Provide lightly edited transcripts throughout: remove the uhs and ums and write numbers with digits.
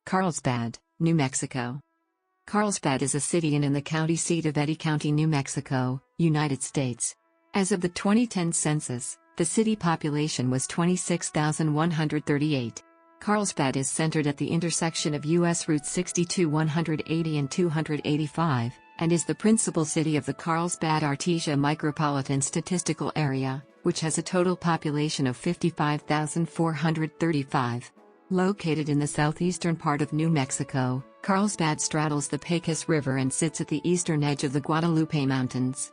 Carlsbad, New Mexico. Carlsbad is a city and in the county seat of Eddy County, New Mexico, United States. As of the 2010 census, the city population was 26,138. Carlsbad is centered at the intersection of U.S. Route 62 180 and 285, and is the principal city of the Carlsbad-Artesia Micropolitan Statistical Area, which has a total population of 55,435. Located in the southeastern part of New Mexico, Carlsbad straddles the Pecos River and sits at the eastern edge of the Guadalupe Mountains.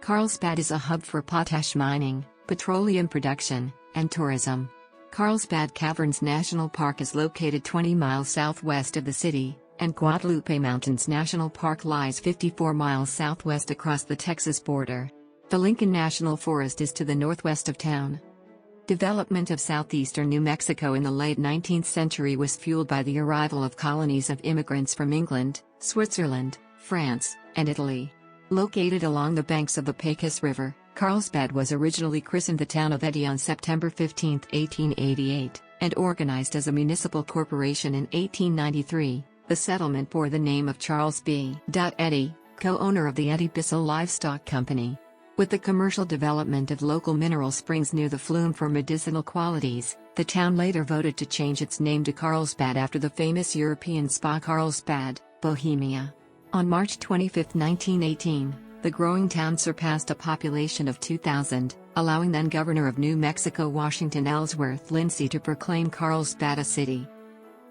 Carlsbad is a hub for potash mining, petroleum production, and tourism. Carlsbad Caverns National Park is located 20 miles southwest of the city, and Guadalupe Mountains National Park lies 54 miles southwest across the Texas border. The Lincoln National Forest is to the northwest of town. Development of southeastern New Mexico in the late 19th century was fueled by the arrival of colonies of immigrants from England, Switzerland, France, and Italy. Located along the banks of the Pecos River, Carlsbad was originally christened the town of Eddy on September 15, 1888, and organized as a municipal corporation in 1893. The settlement bore the name of Charles B. Eddy, co-owner of the Eddy Bissell Livestock Company. With the commercial development of local mineral springs near the flume for medicinal qualities, the town later voted to change its name to Carlsbad after the famous European spa Carlsbad, Bohemia. On March 25, 1918, the growing town surpassed a population of 2,000, allowing then Governor of New Mexico Washington Ellsworth Lindsay to proclaim Carlsbad a city.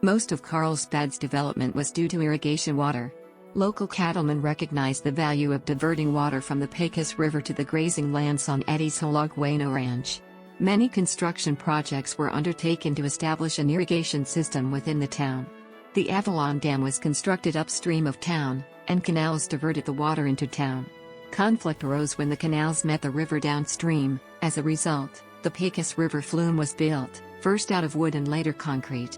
Most of Carlsbad's development was due to irrigation water. Local cattlemen recognized the value of diverting water from the Pecos River to the grazing lands on Eddy's Hologweno Ranch. Many construction projects were undertaken to establish an irrigation system within the town. The Avalon Dam was constructed upstream of town, and canals diverted the water into town. Conflict arose when the canals met the river downstream. As a result, the Pecos River flume was built, first out of wood and later concrete.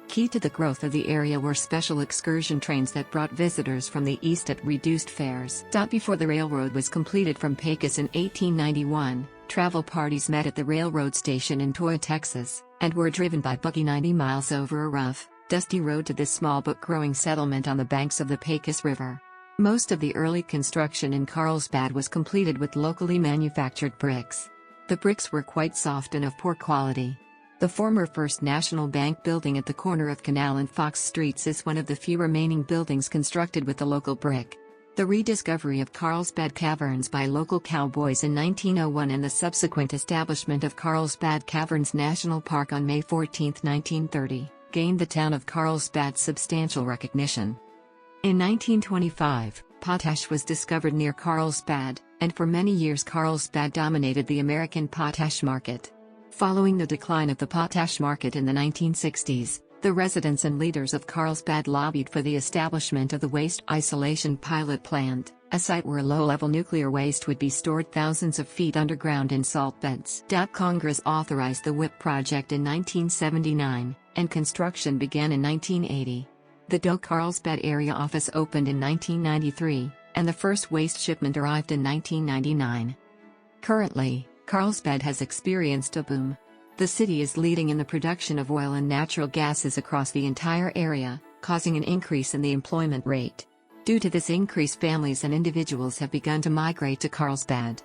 Key to the growth of the area were special excursion trains that brought visitors from the east at reduced fares. Before the railroad was completed from Pecos in 1891, travel parties met at the railroad station in Toy, Texas, and were driven by buggy 90 miles over a rough, dusty road to this small but growing settlement on the banks of the Pecos River. Most of the early construction in Carlsbad was completed with locally manufactured bricks. The bricks were quite soft and of poor quality. The former First National Bank building at the corner of Canal and Fox Streets is one of the few remaining buildings constructed with the local brick. The rediscovery of Carlsbad Caverns by local cowboys in 1901 and the subsequent establishment of Carlsbad Caverns National Park on May 14, 1930, gained the town of Carlsbad substantial recognition. In 1925, potash was discovered near Carlsbad, and for many years Carlsbad dominated the American potash market. Following the decline of the potash market in the 1960s, the residents and leaders of Carlsbad lobbied for the establishment of the Waste Isolation Pilot Plant, a site where low-level nuclear waste would be stored thousands of feet underground in salt beds. Congress authorized the WIP project in 1979, and construction began in 1980. The Carlsbad area office opened in 1993, and the first waste shipment arrived in 1999. Currently, Carlsbad has experienced a boom. The city is leading in the production of oil and natural gases across the entire area, causing an increase in the employment rate. Due to this increase, families and individuals have begun to migrate to Carlsbad.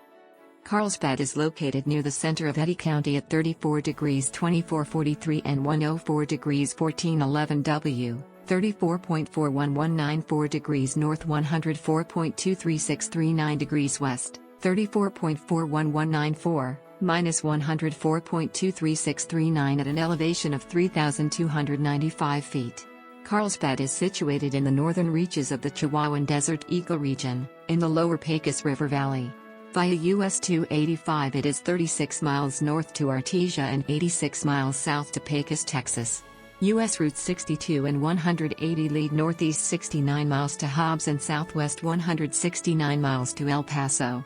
Carlsbad is located near the center of Eddy County at 34 degrees 2443 and 104 degrees 1411 W, 34.41194 degrees north, 104.23639 degrees west, 34.41194, minus 104.23639 at an elevation of 3,295 feet. Carlsbad is situated in the northern reaches of the Chihuahuan Desert ecoregion, in the lower Pecos River Valley. Via US 285 it is 36 miles north to Artesia and 86 miles south to Pecos, Texas. US Route 62 and 180 lead northeast 69 miles to Hobbs and southwest 169 miles to El Paso.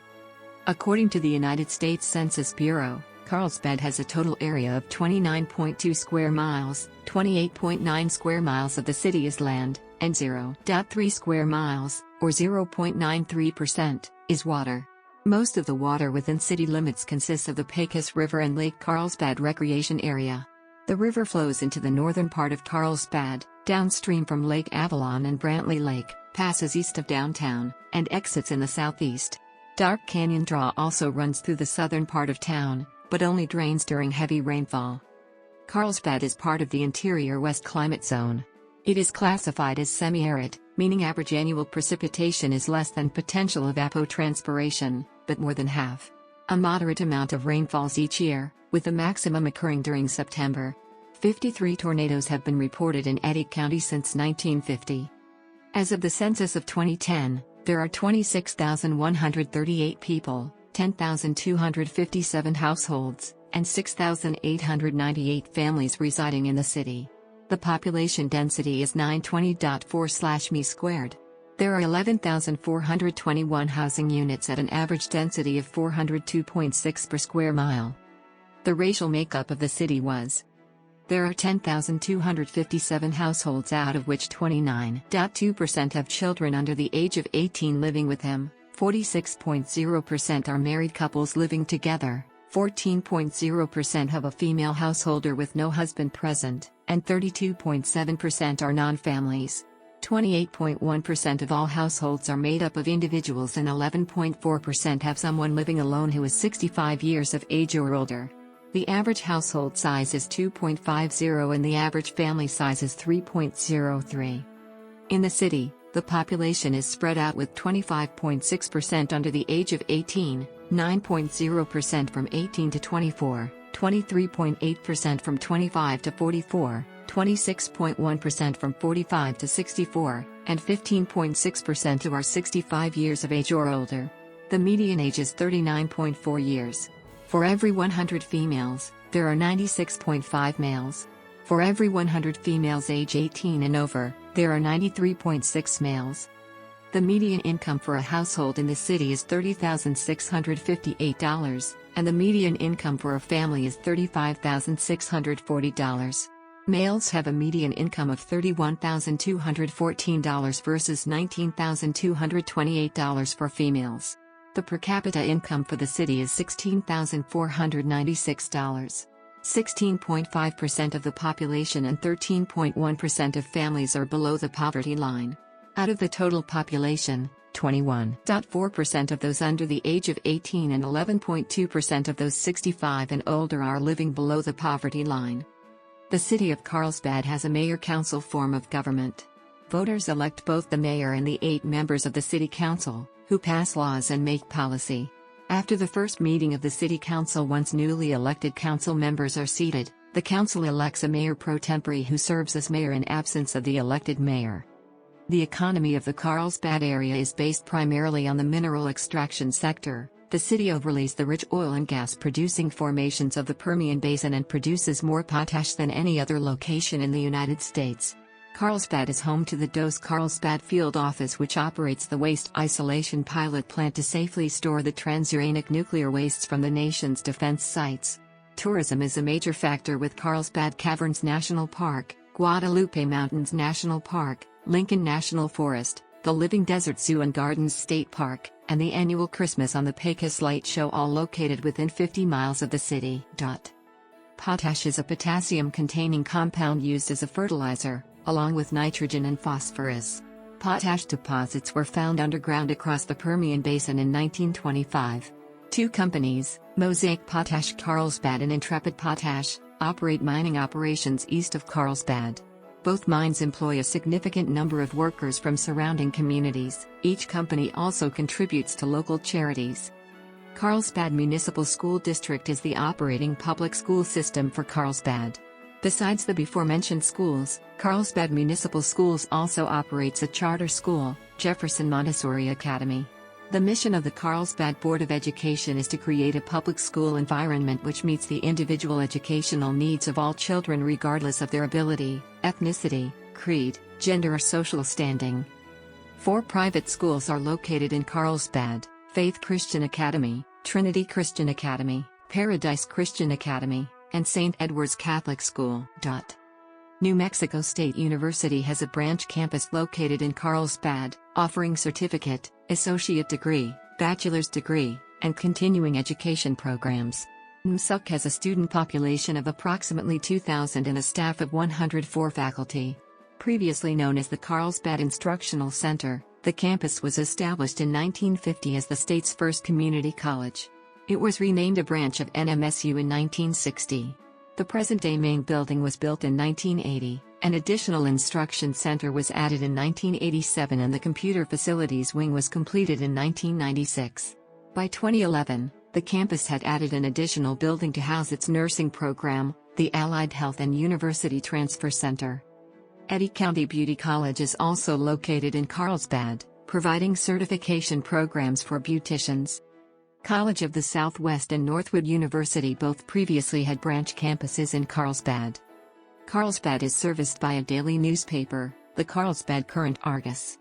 According to the United States Census Bureau, Carlsbad has a total area of 29.2 square miles, 28.9 square miles of the city is land, and 0.3 square miles, or 0.93%, is water. Most of the water within city limits consists of the Pecos River and Lake Carlsbad recreation area. The river flows into the northern part of Carlsbad, Downstream from Lake Avalon and Brantley Lake, passes east of downtown, and exits in the southeast. Dark Canyon Draw also runs through the southern part of town, but only drains during heavy rainfall. Carlsbad is part of the interior west climate zone. It is classified as semi-arid, meaning average annual precipitation is less than potential evapotranspiration, but more than half. A moderate amount of rain falls each year, with the maximum occurring during September. 53 tornadoes have been reported in Eddy County since 1950. As of the census of 2010, there are 26,138 people, 10,257 households, and 6,898 families residing in the city. The population density is 920.4/mi squared. There are 11,421 housing units at an average density of 402.6 per square mile. The racial makeup of the city was: there are 10,257 households, out of which 29.2% have children under the age of 18 living with them, 46.0% are married couples living together, 14.0% have a female householder with no husband present, and 32.7% are non-families. 28.1% of all households are made up of individuals, and 11.4% have someone living alone who is 65 years of age or older. The average household size is 2.50 and the average family size is 3.03. In the city, the population is spread out with 25.6% under the age of 18, 9.0% from 18 to 24, 23.8% from 25 to 44, 26.1% from 45 to 64, and 15.6% who are 65 years of age or older. The median age is 39.4 years. For every 100 females, there are 96.5 males. For every 100 females age 18 and over, there are 93.6 males. The median income for a household in the city is $30,658, and the median income for a family is $35,640. Males have a median income of $31,214 versus $19,228 for females. The per capita income for the city is $16,496. 16.5% of the population and 13.1% of families are below the poverty line. Out of the total population, 21.4% of those under the age of 18 and 11.2% of those 65 and older are living below the poverty line. The city of Carlsbad has a mayor-council form of government. Voters elect both the mayor and the 8 members of the city council, who pass laws and make policy. After the first meeting of the city council, once newly elected council members are seated, the council elects a mayor pro tempore who serves as mayor in absence of the elected mayor. The economy of the Carlsbad area is based primarily on the mineral extraction sector. The city overlays the rich oil and gas producing formations of the Permian Basin and produces more potash than any other location in the United States. Carlsbad is home to the DOS Carlsbad Field Office, which operates the waste isolation pilot plant to safely store the transuranic nuclear wastes from the nation's defense sites. Tourism is a major factor, with Carlsbad Caverns National Park, Guadalupe Mountains National Park, Lincoln National Forest, the Living Desert Zoo and Gardens State Park, and the annual Christmas on the Pecos Light Show, all located within 50 miles of the city. Potash is a potassium-containing compound used as a fertilizer, along with nitrogen and phosphorus. Potash deposits were found underground across the Permian Basin in 1925. 2 companies, Mosaic Potash Carlsbad and Intrepid Potash, operate mining operations east of Carlsbad. Both mines employ a significant number of workers from surrounding communities. Each company also contributes to local charities. Carlsbad Municipal School District is the operating public school system for Carlsbad. Besides the before-mentioned schools, Carlsbad Municipal Schools also operates a charter school, Jefferson Montessori Academy. The mission of the Carlsbad Board of Education is to create a public school environment which meets the individual educational needs of all children regardless of their ability, ethnicity, creed, gender or social standing. 4 private schools are located in Carlsbad: Faith Christian Academy, Trinity Christian Academy, Paradise Christian Academy, and St. Edward's Catholic School. New Mexico State University has a branch campus located in Carlsbad, offering certificate, associate degree, bachelor's degree, and continuing education programs. NMSUC has a student population of approximately 2,000 and a staff of 104 faculty. Previously known as the Carlsbad Instructional Center, the campus was established in 1950 as the state's first community college. It was renamed a branch of NMSU in 1960. The present-day main building was built in 1980, an additional instruction center was added in 1987 and the computer facilities wing was completed in 1996. By 2011, the campus had added an additional building to house its nursing program, the Allied Health and University Transfer Center. Eddy County Beauty College is also located in Carlsbad, providing certification programs for beauticians. College of the Southwest and Northwood University both previously had branch campuses in Carlsbad. Carlsbad is serviced by a daily newspaper, the Carlsbad Current Argus.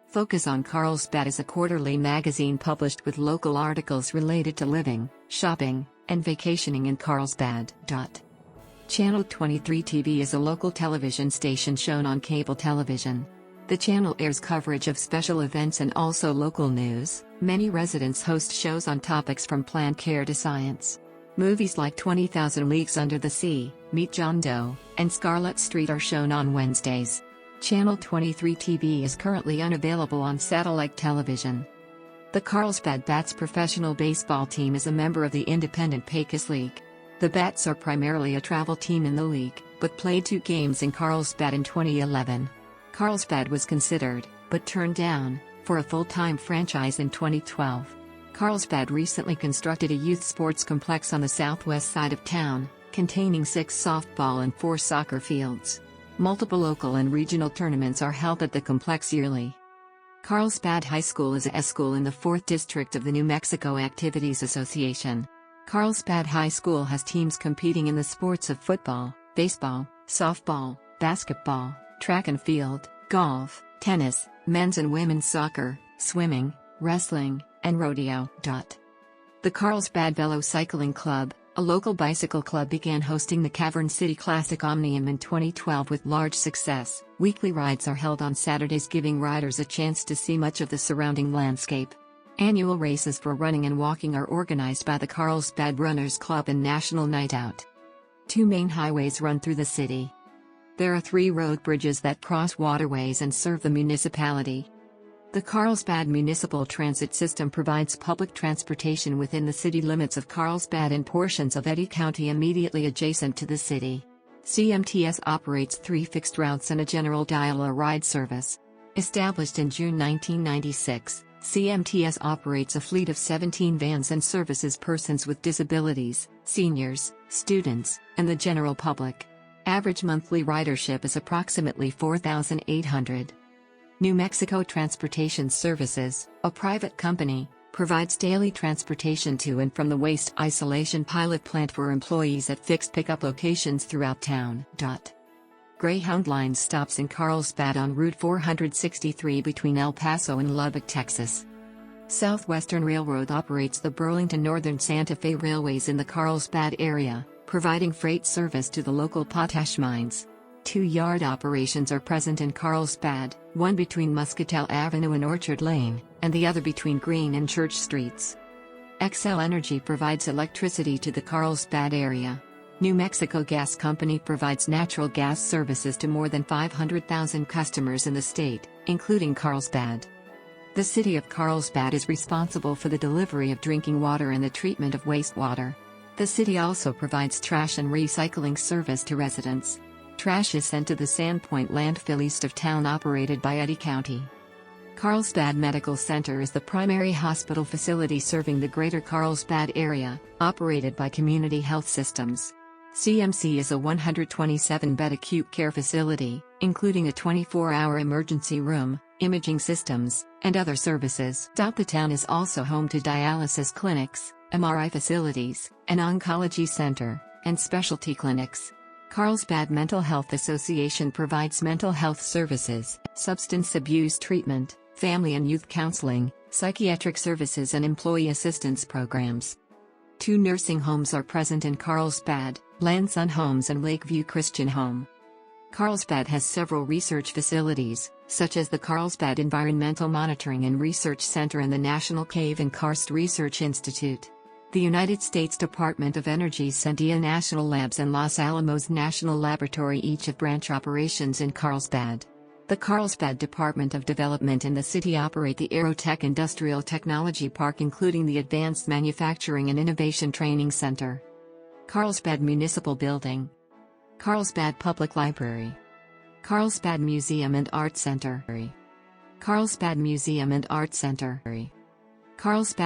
Focus on Carlsbad is a quarterly magazine published with local articles related to living, shopping, and vacationing in Carlsbad. Channel 23 TV is a local television station shown on cable television. The channel airs coverage of special events and also local news. Many residents host shows on topics from plant care to science. Movies like 20,000 Leagues Under the Sea, Meet John Doe, and Scarlet Street are shown on Wednesdays. Channel 23 TV is currently unavailable on satellite television. The Carlsbad Bats professional baseball team is a member of the independent Pecos League. The Bats are primarily a travel team in the league, but played 2 games in Carlsbad in 2011. Carlsbad was considered, but turned down, for a full-time franchise in 2012. Carlsbad recently constructed a youth sports complex on the southwest side of town, containing 6 softball and 4 soccer fields. Multiple local and regional tournaments are held at the complex yearly. Carlsbad High School is a school in the 4th District of the New Mexico Activities Association. Carlsbad High School has teams competing in the sports of football, baseball, softball, basketball, track and field, golf, tennis, men's and women's soccer, swimming, wrestling, and rodeo. The Carlsbad Velo-Cycling Club, a local bicycle club, began hosting the Cavern City Classic Omnium in 2012 with large success. Weekly rides are held on Saturdays, giving riders a chance to see much of the surrounding landscape. Annual races for running and walking are organized by the Carlsbad Runners Club and National Night Out. 2 main highways run through the city. There are 3 road bridges that cross waterways and serve the municipality. The Carlsbad Municipal Transit System provides public transportation within the city limits of Carlsbad and portions of Eddy County immediately adjacent to the city. CMTS operates 3 fixed routes and a general dial-a-ride service. Established in June 1996, CMTS operates a fleet of 17 vans and services persons with disabilities, seniors, students, and the general public. Average monthly ridership is approximately 4,800. New Mexico Transportation Services, a private company, provides daily transportation to and from the waste isolation pilot plant for employees at fixed pickup locations throughout town. Greyhound Line stops in Carlsbad on Route 463 between El Paso and Lubbock, Texas. Southwestern Railroad operates the Burlington Northern Santa Fe Railways in the Carlsbad area, providing freight service to the local potash mines. 2 yard operations are present in Carlsbad, one between Muscatel Avenue and Orchard Lane, and the other between Green and Church Streets. Xcel Energy provides electricity to the Carlsbad area. New Mexico Gas Company provides natural gas services to more than 500,000 customers in the state, including Carlsbad. The city of Carlsbad is responsible for the delivery of drinking water and the treatment of wastewater. The city also provides trash and recycling service to residents. Trash is sent to the Sandpoint landfill east of town operated by Eddy County. Carlsbad Medical Center is the primary hospital facility serving the greater Carlsbad area, operated by Community Health Systems. CMC is a 127-bed acute care facility, including a 24-hour emergency room, imaging systems, and other services. The town is also home to dialysis clinics, MRI facilities, an oncology center, and specialty clinics. Carlsbad Mental Health Association provides mental health services, substance abuse treatment, family and youth counseling, psychiatric services and employee assistance programs. 2 nursing homes are present in Carlsbad, Landsun Homes and Lakeview Christian Home. Carlsbad has several research facilities, such as the Carlsbad Environmental Monitoring and Research Center and the National Cave and Karst Research Institute. The United States Department of Energy's Sandia National Labs and Los Alamos National Laboratory each have branch operations in Carlsbad. The Carlsbad Department of Development and the city operate the Aerotech Industrial Technology Park, including the Advanced Manufacturing and Innovation Training Center. Carlsbad Municipal Building. Carlsbad Public Library. Carlsbad Museum and Art Center. Carlsbad Museum and Art Center. Carlsbad